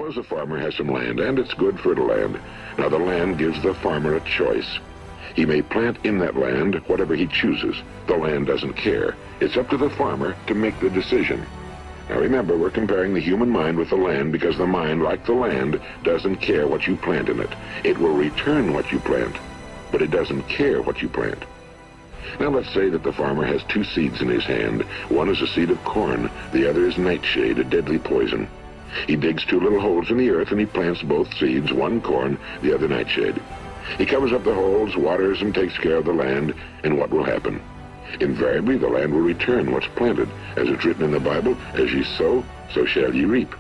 Suppose a farmer has some land, and it's good fertile land. Now the land gives the farmer a choice. He may plant in that land whatever he chooses. The land doesn't care. It's up to the farmer to make the decision. Now remember, we're comparing the human mind with the land because the mind, like the land, doesn't care what you plant in it. It will return what you plant, but it doesn't care what you plant. Now let's say that the farmer has two seeds in his hand. One is a seed of corn, the other is nightshade, a deadly poison. He digs two little holes in the earth and he plants both seeds, one corn, the other nightshade. He covers up the holes, waters, and takes care of the land, and what will happen? Invariably, the land will return what's planted. As it's written in the Bible, as ye sow, so shall ye reap.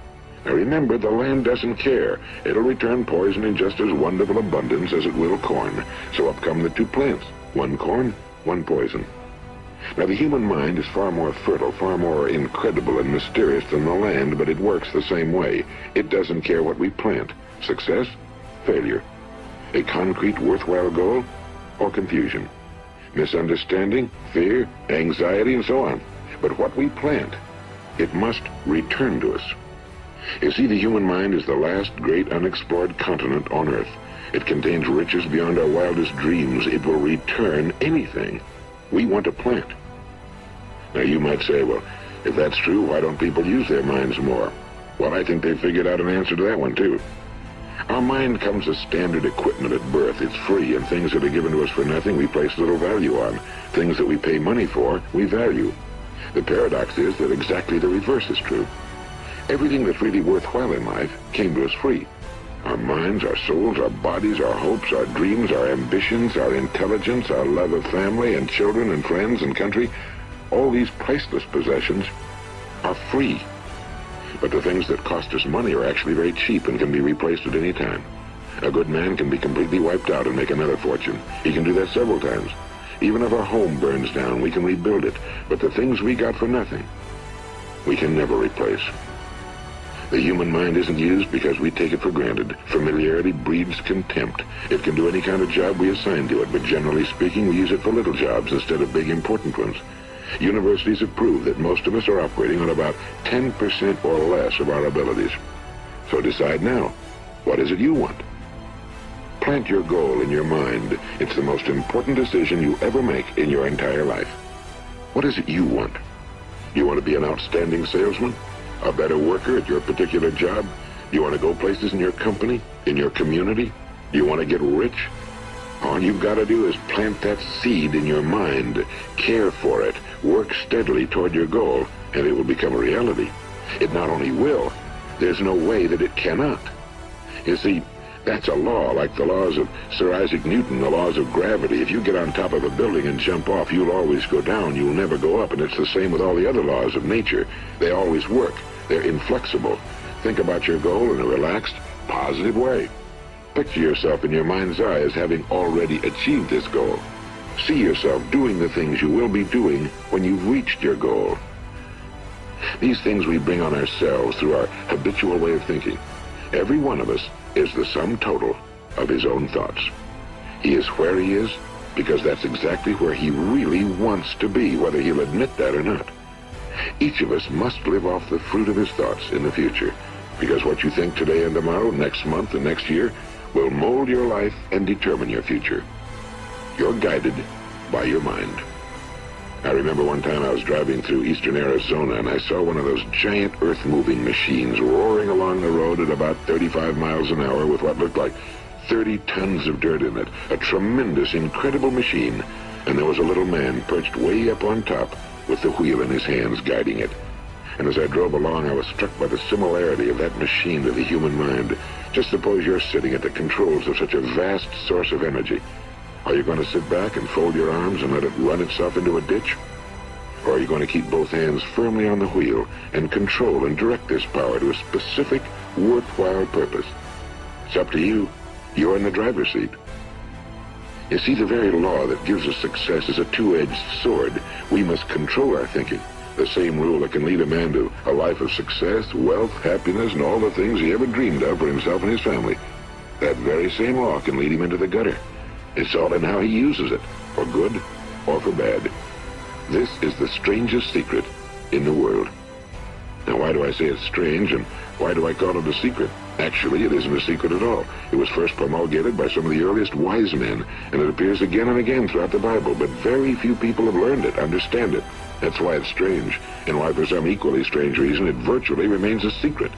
Now remember, the land doesn't care. It'll return poison in just as wonderful abundance as it will corn. So up come the two plants, one corn, one poison. Now the human mind is far more fertile, far more incredible and mysterious than the land, but it works the same way. It doesn't care what we plant. Success, failure. A concrete, worthwhile goal, or confusion. Misunderstanding, fear, anxiety, and so on. But what we plant, it must return to us. You see, the human mind is the last great unexplored continent on Earth. It contains riches beyond our wildest dreams. It will return anything we want to plant. Now you might say, well, if that's true, why don't people use their minds more? Well, I think they figured out an answer to that one, too. Our mind comes as standard equipment at birth. It's free, and things that are given to us for nothing we place little value on. Things that we pay money for, we value. The paradox is that exactly the reverse is true. Everything that's really worthwhile in life came to us free. Our minds, our souls, our bodies, our hopes, our dreams, our ambitions, our intelligence, our love of family and children and friends and country, all these priceless possessions are free. But the things that cost us money are actually very cheap and can be replaced at any time. A good man can be completely wiped out and make another fortune. He can do that several times. Even if our home burns down, we can rebuild it. But the things we got for nothing, we can never replace. The human mind isn't used because we take it for granted. Familiarity breeds contempt. It can do any kind of job we assign to it, but generally speaking, we use it for little jobs instead of big, important ones. Universities have proved that most of us are operating on about 10% or less of our abilities. So decide now, what is it you want? Plant your goal in your mind. It's the most important decision you ever make in your entire life. What is it you want? You want to be an outstanding salesman? A better worker at your particular job? You want to go places in your company, in your community? You want to get rich? All you've got to do is plant that seed in your mind, care for it, work steadily toward your goal, and it will become a reality. It not only will, there's no way that it cannot. You see, that's a law, like the laws of Sir Isaac Newton, the laws of gravity. If you get on top of a building and jump off, you'll always go down, you'll never go up, and it's the same with all the other laws of nature. They always work. They're inflexible. Think about your goal in a relaxed, positive way. Picture yourself in your mind's eye as having already achieved this goal. See yourself doing the things you will be doing when you've reached your goal. These things we bring on ourselves through our habitual way of thinking. Every one of us is the sum total of his own thoughts. He is where he is because that's exactly where he really wants to be, whether he'll admit that or not. Each of us must live off the fruit of his thoughts in the future, because what you think today and tomorrow, next month and next year, will mold your life and determine your future. You're guided by your mind. I remember one time I was driving through eastern Arizona and I saw one of those giant earth-moving machines roaring along the road at about 35 miles an hour with what looked like 30 tons of dirt in it. A tremendous, incredible machine. And there was a little man perched way up on top with the wheel in his hands guiding it. And as I drove along, I was struck by the similarity of that machine to the human mind. Just suppose you're sitting at the controls of such a vast source of energy. Are you going to sit back and fold your arms and let it run itself into a ditch? Or are you going to keep both hands firmly on the wheel and control and direct this power to a specific, worthwhile purpose? It's up to you. You're in the driver's seat. You see, the very law that gives us success is a two-edged sword. We must control our thinking. The same rule that can lead a man to a life of success, wealth, happiness, and all the things he ever dreamed of for himself and his family. That very same law can lead him into the gutter. It's all in how he uses it, for good or for bad. This is the strangest secret in the world. Now, why do I say it's strange, and why do I call it a secret? Actually, it isn't a secret at all. It was first promulgated by some of the earliest wise men, and it appears again and again throughout the Bible, but very few people have learned it, understand it. That's why it's strange, and why for some equally strange reason it virtually remains a secret.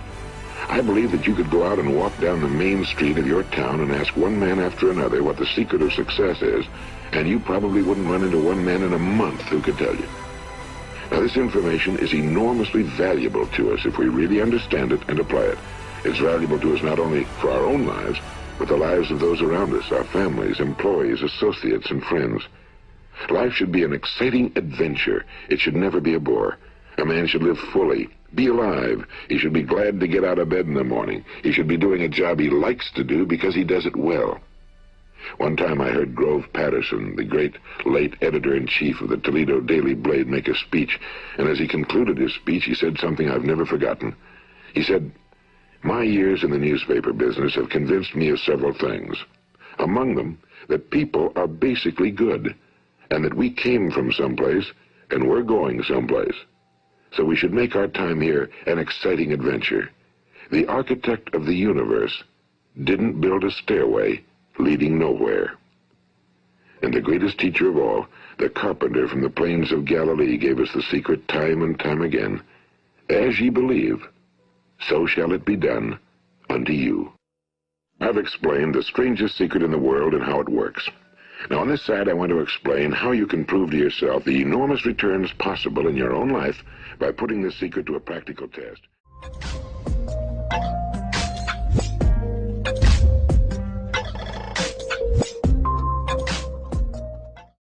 I believe that you could go out and walk down the main street of your town and ask one man after another what the secret of success is, and you probably wouldn't run into one man in a month who could tell you. Now, this information is enormously valuable to us if we really understand it and apply it. It's valuable to us not only for our own lives, but the lives of those around us, our families, employees, associates, and friends. Life should be an exciting adventure. It should never be a bore. A man should live fully, be alive. He should be glad to get out of bed in the morning. He should be doing a job he likes to do because he does it well. One time I heard Grove Patterson, the great late editor-in-chief of the Toledo Daily Blade, make a speech, and as he concluded his speech, he said something I've never forgotten. He said, "My years in the newspaper business have convinced me of several things. Among them, that people are basically good, and that we came from someplace, and we're going someplace. So we should make our time here an exciting adventure. The architect of the universe didn't build a stairway leading nowhere." And the greatest teacher of all, the carpenter from the plains of Galilee, gave us the secret time and time again. As ye believe, so shall it be done unto you. I've explained the strangest secret in the world and how it works. Now on this side I want to explain how you can prove to yourself the enormous returns possible in your own life by putting this secret to a practical test.